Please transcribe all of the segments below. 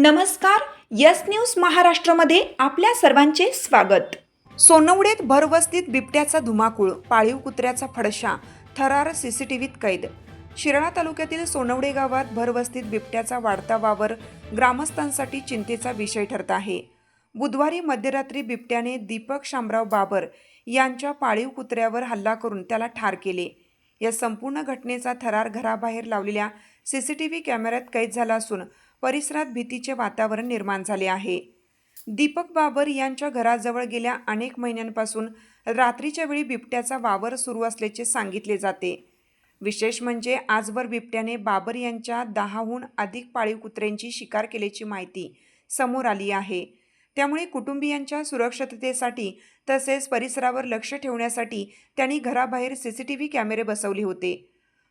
नमस्कार. Yes news महाराष्ट्रामध्ये आपल्या सर्वांचे स्वागत. सोनवडेत भरवस्तीत बिबट्याचा धुमाकूळ, पाळीव कुत्र्याचा फडशा, थरार सीसीटीव्हीत कैद. शिराळा तालुक्यातील सोनवडे गावात भरवस्तीत बिबट्याचा वाढता वावर ग्रामस्थांसाठी चिंतेचा विषय ठरत आहे. बुधवारी मध्यरात्री बिबट्याने दीपक शामराव बाबर यांच्या पाळीव कुत्र्यावर हल्ला करून त्याला ठार केले. या संपूर्ण घटनेचा थरार घराबाहेर लावलेल्या सीसीटीव्ही कॅमेऱ्यात कैद झाला असून परिसरात भीतीचे वातावरण निर्माण झाले आहे. दीपक बाबर यांच्या घराजवळ गेल्या अनेक महिन्यांपासून रात्रीच्या वेळी बिबट्याचा वावर सुरू असल्याचे सांगितले जाते. विशेष म्हणजे आजवर बिबट्याने बाबर यांच्या 10हून अधिक पाळीव कुत्र्यांची शिकार केल्याची माहिती समोर आली आहे. त्यामुळे कुटुंबियांच्या सुरक्षिततेसाठी तसेच परिसरावर लक्ष ठेवण्यासाठी त्यांनी घराबाहेर सीसीटीव्ही कॅमेरे बसवले होते.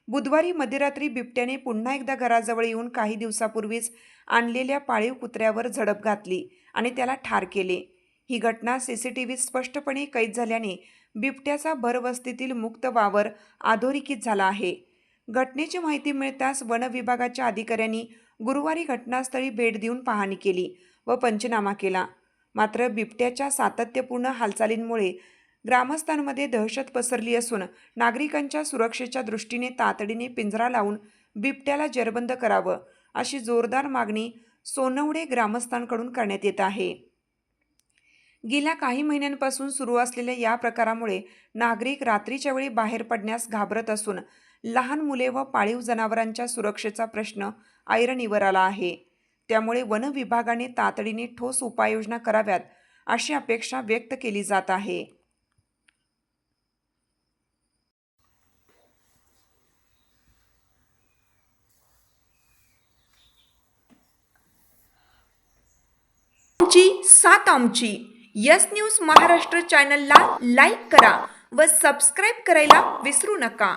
बुधवारी मध्यरात्री बिबट्याने पुन्हा एकदा घराजवळ येऊन काही दिवसापूर्वीच आणलेल्या पाळीव कुत्र्यावर झडप घातली आणि त्याला ठार केले. ही घटना सीसीटीव्हीत स्पष्टपणे कैद झाल्याने बिबट्याचा भरवस्तीतील मुक्त वावर अधोरेखित झाला आहे. घटनेची माहिती मिळताच वन विभागाच्या अधिकाऱ्यांनी गुरुवारी घटनास्थळी भेट देऊन पाहणी केली व पंचनामा केला. मात्र बिबट्याच्या सातत्यपूर्ण हालचालींमुळे ग्रामस्थांमध्ये दहशत पसरली असून नागरिकांच्या सुरक्षेच्या दृष्टीने तातडीने पिंजरा लावून बिबट्याला जेरबंद करावं अशी जोरदार मागणी सोनवडे ग्रामस्थांकडून करण्यात येत आहे. गेल्या काही महिन्यांपासून सुरू असलेल्या या प्रकारामुळे नागरिक रात्रीच्या वेळी बाहेर पडण्यास घाबरत असून लहान मुले व पाळीव जनावरांच्या सुरक्षेचा प्रश्न ऐरणीवर आला आहे. त्यामुळे वन विभागाने तातडीने ठोस उपाययोजना कराव्यात अशी अपेक्षा व्यक्त केली जात आहे. सात आमची यस न्यूज महाराष्ट्र चॅनलला लाईक करा व सबस्क्राईब करायला विसरू नका.